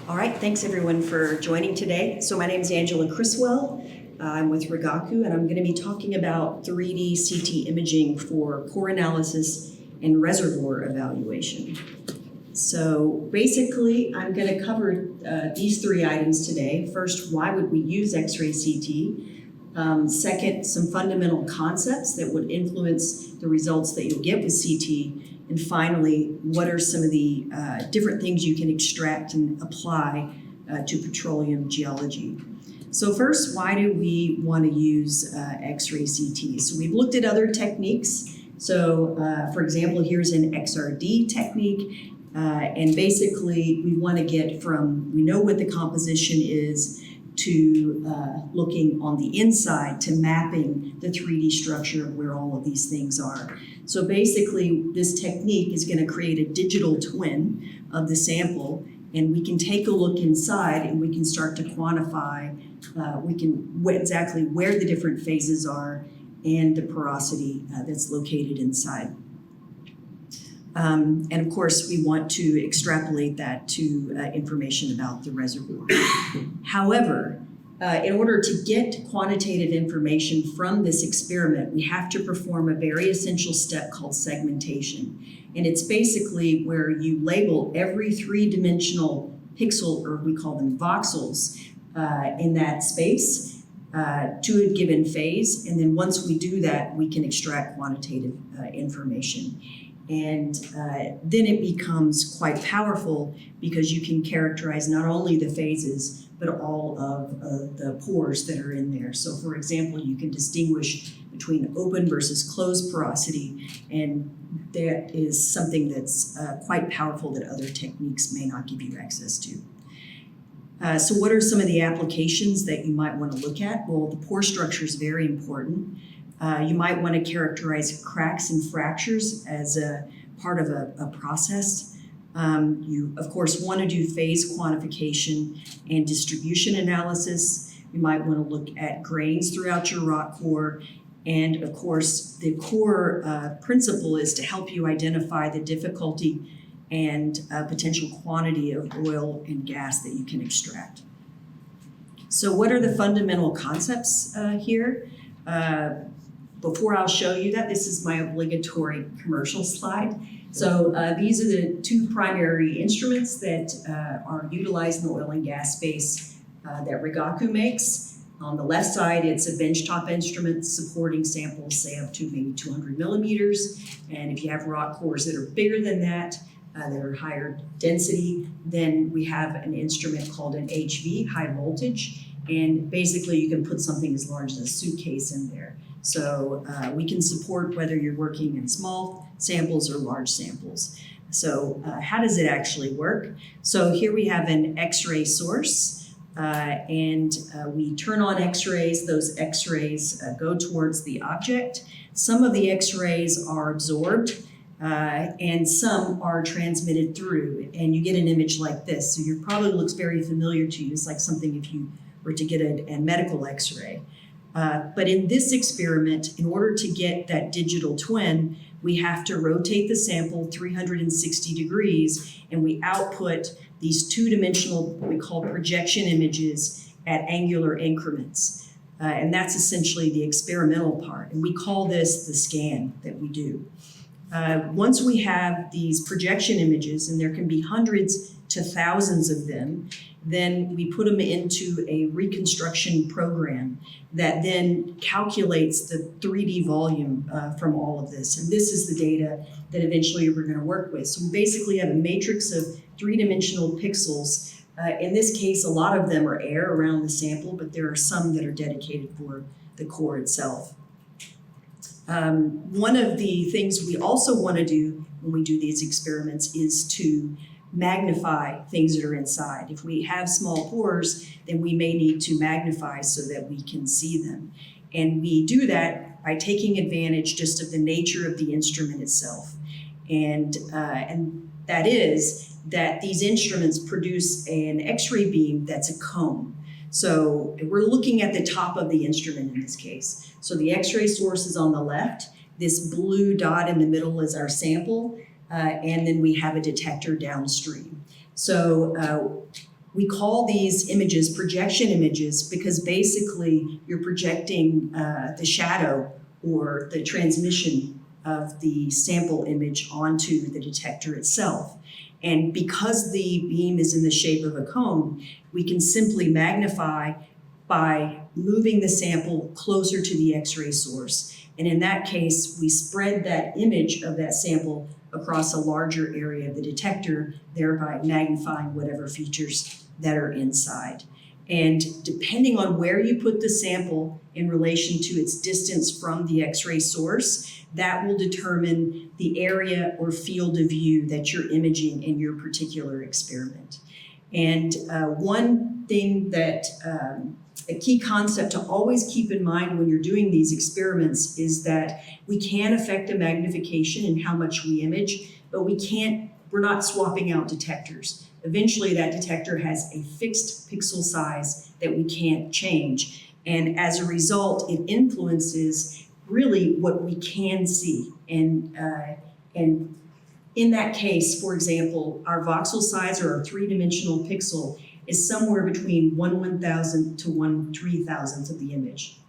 All right, thanks everyone for joining today. So my name is Angela Criswell. I'm with Rigaku, and I'm going to be talking about 3D CT imaging for core analysis and reservoir evaluation. So basically, I'm going to cover these three items today. First, why would we use X-ray CT? Second, some fundamental concepts that would influence the results that you'll get with CT. And finally, what are some of the different things you can extract and apply to petroleum geology? So first, why do we want to use X-ray CT? So we've looked at other techniques. So for example, here's an XRD technique. And basically, we want to get from, we know what the composition is, to looking on the inside to mapping the 3D structure where all of these things are. So basically, this technique is going to create a digital twin of the sample, and we can take a look inside and we can start to quantify exactly where the different phases are and the porosity that's located inside. And of course, we want to extrapolate that to information about the reservoir. However, in order to get quantitative information from this experiment, we have to perform a very essential step called segmentation. And it's basically where you label every three-dimensional pixel, or we call them voxels, in that space to a given phase. And then once we do that, we can extract quantitative information. And then it becomes quite powerful because you can characterize not only the phases, but all of the pores that are in there. So for example, you can distinguish between open versus closed porosity, and that is something that's quite powerful that other techniques may not give you access to. So what are some of the applications that you might want to look at? Well, the pore structure is very important. You might want to characterize cracks and fractures as a part of a process. You, of course, want to do phase quantification and distribution analysis. You might want to look at grains throughout your rock core. And of course, the core principle is to help you identify the difficulty and potential quantity of oil and gas that you can extract. So what are the fundamental concepts here? Before I'll show you that, this is my obligatory commercial slide. So these are the two primary instruments that are utilized in the oil and gas space that Rigaku makes. On the left side, it's a benchtop instrument supporting samples, say up to maybe 200 millimeters. And if you have rock cores that are bigger than that are higher density, then we have an instrument called an HV, high voltage. And basically, you can put something as large as a suitcase in there. So we can support whether you're working in small samples or large samples. So how does it actually work? So here we have an X-ray source, and we turn on X-rays. Those X-rays go towards the object. Some of the X-rays are absorbed, and some are transmitted through, and you get an image like this. So it probably looks very familiar to you. It's like something if you were to get a medical X-ray. But in this experiment, in order to get that digital twin, we have to rotate the sample 360 degrees, and we output these two-dimensional, what we call projection images at angular increments. And that's essentially the experimental part. And we call this the scan that we do. Once we have these projection images, and there can be hundreds to thousands of them, then we put them into a reconstruction program that then calculates the 3D volume from all of this. And this is the data that eventually we're going to work with. So we basically have a matrix of three-dimensional pixels. In this case, a lot of them are air around the sample, but there are some that are dedicated for the core itself. One of the things we also want to do when we do these experiments is to magnify things that are inside. If we have small pores, then we may need to magnify so that we can see them. And we do that by taking advantage just of the nature of the instrument itself. And that is that these instruments produce an X-ray beam that's a cone. So we're looking at the top of the instrument in this case. So the X-ray source is on the left. This blue dot in the middle is our sample. And then we have a detector downstream. So We call these images projection images because basically you're projecting the shadow or the transmission of the sample image onto the detector itself. And because the beam is in the shape of a cone, we can simply magnify by moving the sample closer to the X-ray source. And in that case, we spread that image of that sample across a larger area of the detector, thereby magnifying whatever features that are inside. And depending on where you put the sample in relation to its distance from the X-ray source, that will determine the area or field of view that you're imaging in your particular experiment. And one thing that, a key concept to always keep in mind when you're doing these experiments is that we can affect the magnification and how much we image, but we're not swapping out detectors. Eventually that detector has a fixed pixel size that we can't change. And as a result, it influences really what we can see. And in that case, for example, our voxel size or our three-dimensional pixel is somewhere between 1/1000th to 1/3000th of the image.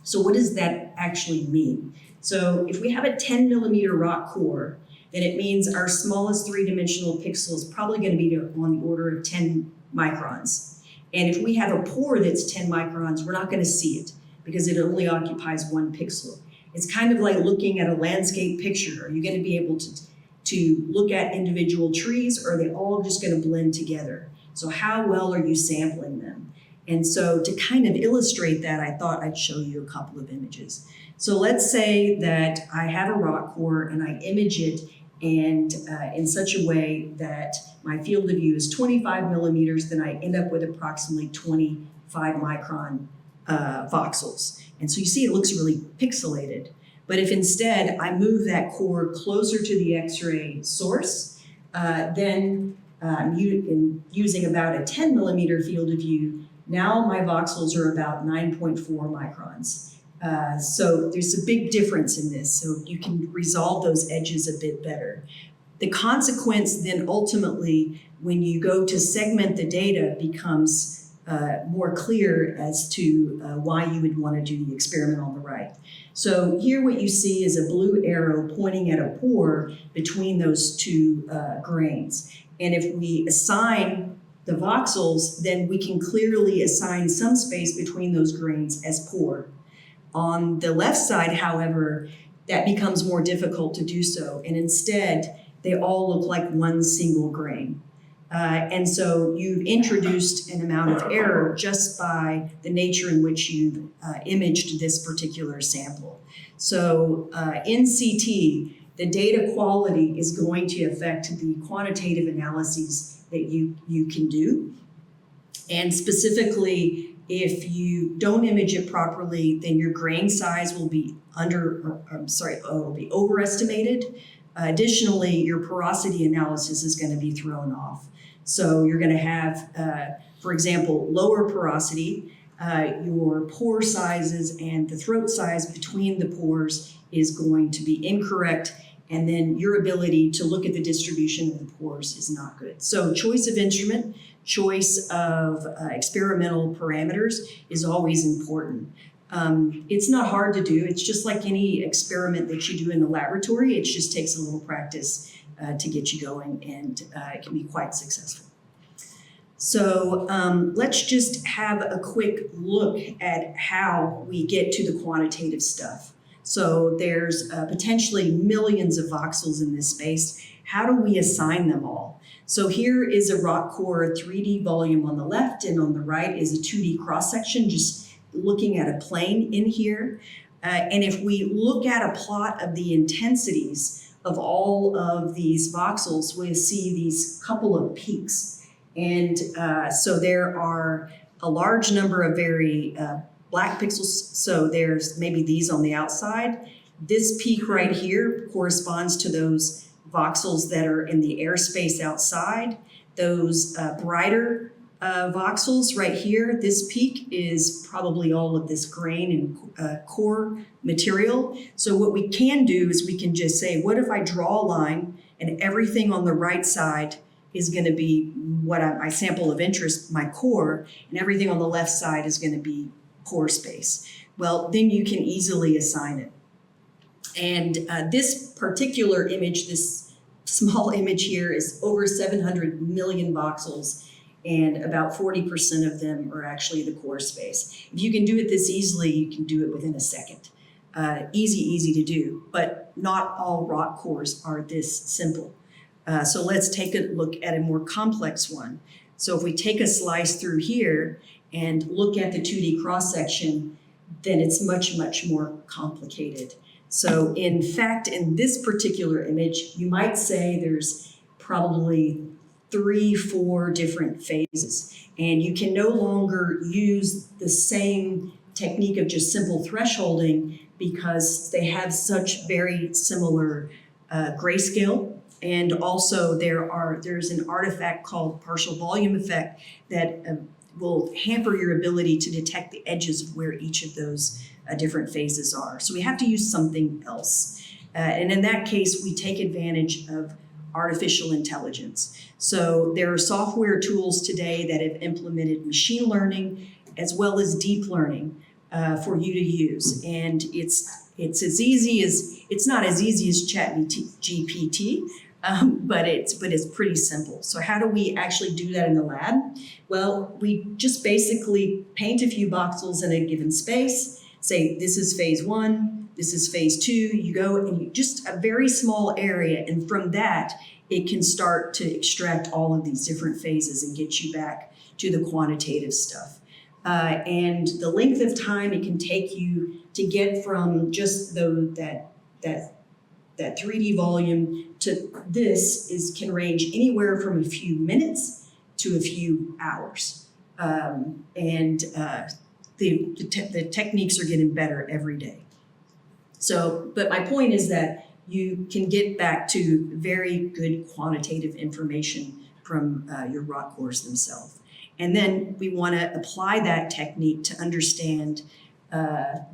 So what does that actually mean? So if we have a 10 millimeter rock core, then it means our smallest three-dimensional pixel is probably going to be on the order of 10 microns. And if we have a pore that's 10 microns, we're not going to see it because it only occupies 1 pixel. It's kind of like looking at a landscape picture. Are you going to be able to look at individual trees, or are they all just going to blend together? So how well are you sampling them? And so to kind of illustrate that, I thought I'd show you a couple of images. So let's say that I have a rock core and I image it and in such a way that my field of view is 25 millimeters, then I end up with approximately 25 micron voxels. And so you see it looks really pixelated. But if instead I move that core closer to the X-ray source, then using about a 10 millimeter field of view, now my voxels are about 9.4 microns. So there's a big difference in this, so you can resolve those edges a bit better. The consequence then ultimately, when you go to segment the data, becomes more clear as to why you would want to do the experiment on the right. So here what you see is a blue arrow pointing at a pore between those two grains. And if we assign the voxels, then we can clearly assign some space between those grains as pore. On the left side, however, that becomes more difficult to do so. And instead, they all look like one single grain. And so you've introduced an amount of error just by the nature in which you've imaged this particular sample. So in CT, the data quality is going to affect the quantitative analyses that you can do. And specifically, if you don't image it properly, then your grain size will be overestimated. Additionally, your porosity analysis is going to be thrown off. So you're going to have, for example, lower porosity. Your pore sizes and the throat size between the pores is going to be incorrect, and then your ability to look at the distribution of the pores is not good. So choice of instrument, choice of experimental parameters is always important. It's not hard to do. It's just like any experiment that you do in the laboratory. It just takes a little practice to get you going, and it can be quite successful. So let's just have a quick look at how we get to the quantitative stuff. So there's potentially millions of voxels in this space. How do we assign them all? So here is a rock core 3D volume on the left, and on the right is a 2D cross-section, just looking at a plane in here. And if we look at a plot of the intensities of all of these voxels, we'll see these couple of peaks. And so there are a large number of very black pixels. So there's maybe these on the outside. This peak right here corresponds to those voxels that are in the airspace outside. Those brighter voxels right here, this peak is probably all of this grain and core material. So what we can do is we can just say, what if I draw a line and everything on the right side is going to be my sample of interest, my core, and everything on the left side is going to be pore space. Well, then you can easily assign it. And this particular image, this small image here, is over 700 million voxels, and about 40% of them are actually the core space. If you can do it this easily, you can do it within a second. Easy to do, but not all rock cores are this simple. So let's take a look at a more complex one. So if we take a slice through here and look at the 2D cross-section, then it's much more complicated. So in fact, in this particular image, you might say there's probably 3-4 different phases, and you can no longer use the same technique of just simple thresholding because they have such very similar grayscale. And also there's an artifact called partial volume effect that will hamper your ability to detect the edges of where each of those different phases are. So we have to use something else. And in that case, we take advantage of artificial intelligence. So there are software tools today that have implemented machine learning as well as deep learning for you to use. And it's not as easy as ChatGPT, but it's pretty simple. So how do we actually do that in the lab? Well, we just basically paint a few voxels in a given space, say this is phase 1, this is phase 2, you go and you just a very small area, and from that it can start to extract all of these different phases and get you back to the quantitative stuff. And the length of time it can take you to get from just that 3D volume to this can range anywhere from a few minutes to a few hours. The techniques are getting better every day. So, but my point is that you can get back to very good quantitative information from your rock cores themselves. And then we want to apply that technique to understand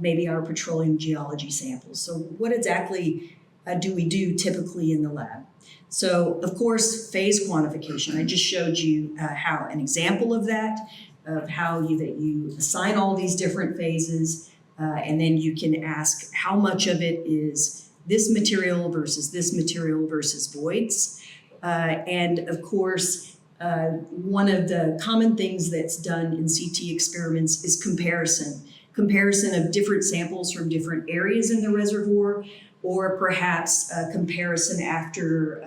maybe our petroleum geology samples. So what exactly do we do typically in the lab? So of course, phase quantification. I just showed you how an example of that, of how you assign all these different phases, and then you can ask how much of it is this material versus voids. And of course, one of the common things that's done in CT experiments is comparison of different samples from different areas in the reservoir, or perhaps a comparison after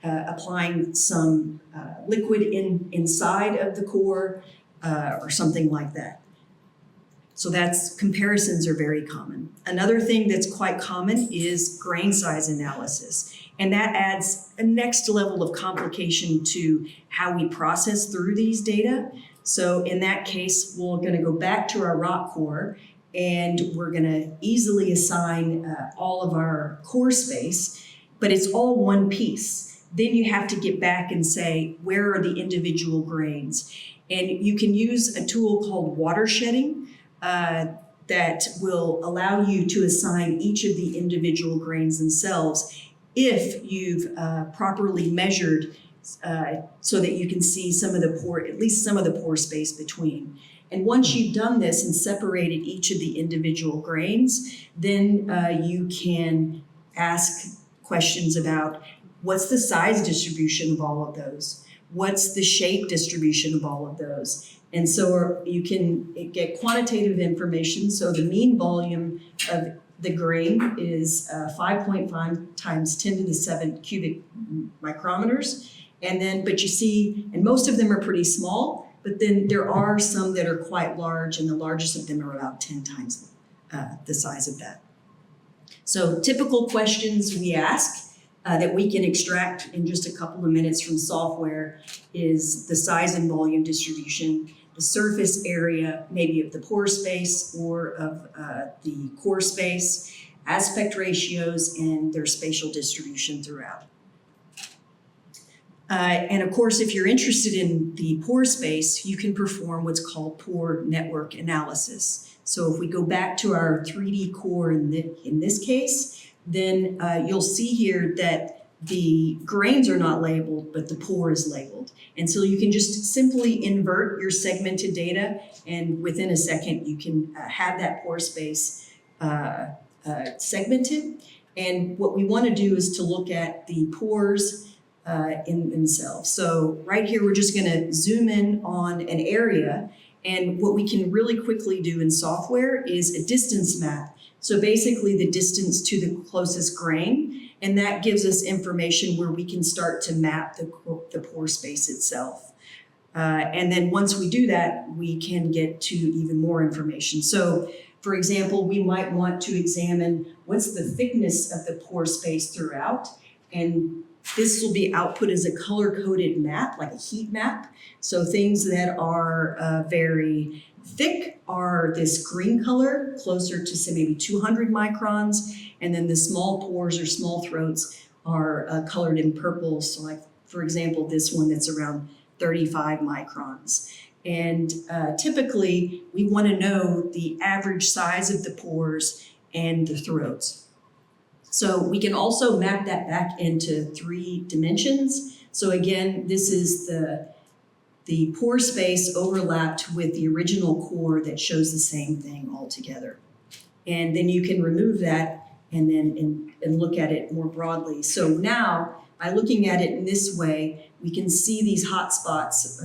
applying some liquid inside of the core or something like that. So comparisons are very common. Another thing that's quite common is grain size analysis. And that adds a next level of complication to how we process through these data. So in that case, we're going to go back to our rock core, and we're going to easily assign all of our core space, but it's all one piece. Then you have to get back and say, where are the individual grains? And you can use a tool called watershedding that will allow you to assign each of the individual grains themselves if you've properly measured so that you can see at least some of the pore space between. And once you've done this and separated each of the individual grains, then you can ask questions about what's the size distribution of all of those? What's the shape distribution of all of those? And so you can get quantitative information. So the mean volume of the grain is 5.5 times 10 to the 7 cubic micrometers. But you see, and most of them are pretty small, but then there are some that are quite large, and the largest of them are about 10 times the size of that. So typical questions we ask that we can extract in just a couple of minutes from software is the size and volume distribution, the surface area, maybe of the pore space or of the core space, aspect ratios, and their spatial distribution throughout. And of course, if you're interested in the pore space, you can perform what's called pore network analysis. So if we go back to our 3D core in this case, then you'll see here that the grains are not labeled, but the pore is labeled. And so you can just simply invert your segmented data, and within a second you can have that pore space segmented. And what we want to do is to look at the pores in themselves. So right here, we're just going to zoom in on an area. And what we can really quickly do in software is a distance map. So basically the distance to the closest grain. And that gives us information where we can start to map the pore space itself. And then once we do that, we can get to even more information. So for example, we might want to examine what's the thickness of the pore space throughout. And this will be output as a color-coded map, like a heat map. So things that are very thick are this green color, closer to say maybe 200 microns. And then the small pores or small throats are colored in purple. So like, for example, this one that's around 35 microns. And typically, we want to know the average size of the pores and the throats. So we can also map that back into 3 dimensions. So again, this is the pore space overlapped with the original core that shows the same thing all together. And then you can remove that and then and look at it more broadly. So now, by looking at it in this way, we can see these hot spots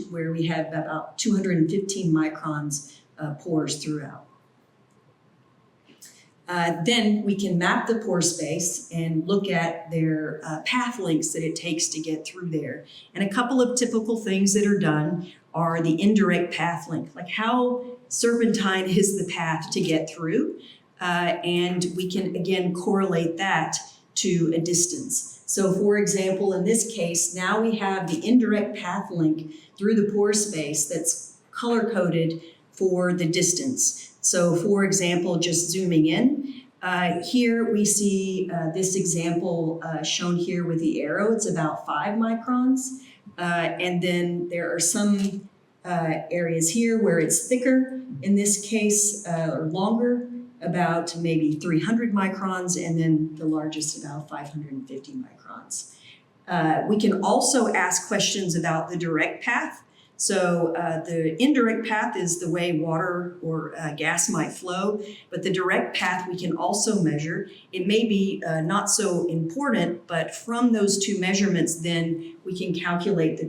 where we have about 215 microns pores throughout. Then we can map the pore space and look at their path lengths that it takes to get through there. And a couple of typical things that are done are the indirect path length, like how serpentine is the path to get through. And we can, again, correlate that to a distance. So for example, in this case, now we have the indirect path length through the pore space that's color-coded for the distance. So for example, just zooming in, here we see this example shown here with the arrow. It's about 5 microns. And then there are some areas here where it's thicker, in this case, or longer, about maybe 300 microns, and then the largest about 550 microns. We can also ask questions about the direct path. So the indirect path is the way water or gas might flow, but the direct path we can also measure. It may be not so important, but from those 2 measurements, then we can calculate the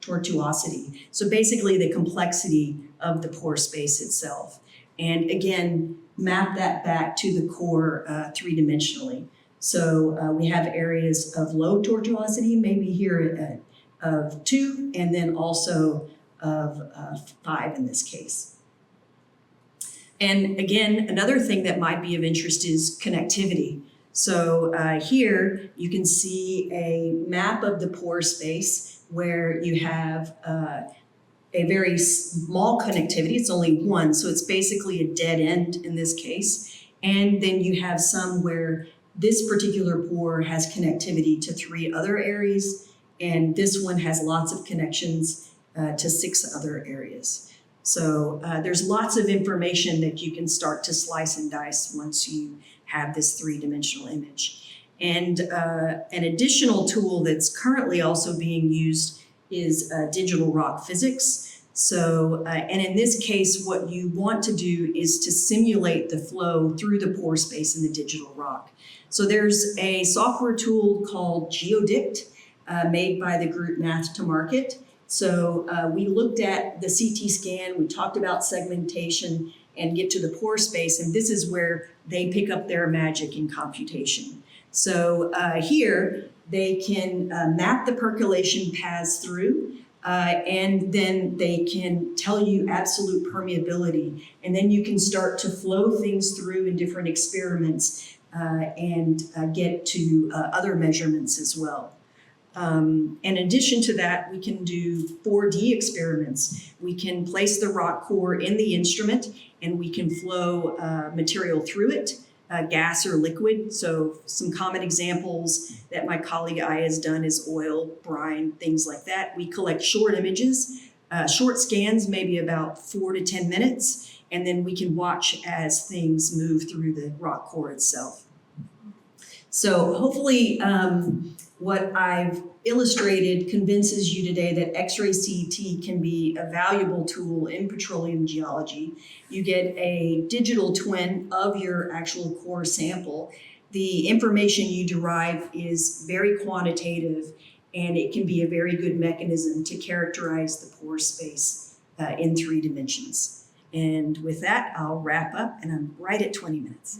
tortuosity. So basically the complexity of the pore space itself. And again, map that back to the core 3-dimensionally. So we have areas of low tortuosity, maybe here of 2, and then also of 5 in this case. And again, another thing that might be of interest is connectivity. So here you can see a map of the pore space where you have a very small connectivity. It's only 1, so it's basically a dead end in this case. And then you have some where this particular pore has connectivity to 3 other areas, and this one has lots of connections to 6 other areas. So there's lots of information that you can start to slice and dice once you have this 3-dimensional image. And an additional tool that's currently also being used is digital rock physics. So, and in this case, what you want to do is to simulate the flow through the pore space in the digital rock. So there's a software tool called GeoDict, made by the group Math to Market. So we looked at the CT scan, we talked about segmentation, and get to the pore space, and this is where they pick up their magic in computation. So here, they can map the percolation paths through, and then they can tell you absolute permeability. And then you can start to flow things through in different experiments and get to other measurements as well. In addition to that, we can do 4D experiments. We can place the rock core in the instrument, and we can flow material through it, gas or liquid. So some common examples that my colleague Aya has done is oil, brine, things like that. We collect short images, short scans, maybe about 4 to 10 minutes, and then we can watch as things move through the rock core itself. So hopefully what I've illustrated convinces you today that X-ray CT can be a valuable tool in petroleum geology. You get a digital twin of your actual core sample. The information you derive is very quantitative, and it can be a very good mechanism to characterize the pore space in 3 dimensions. And with that, I'll wrap up, and I'm right at 20 minutes.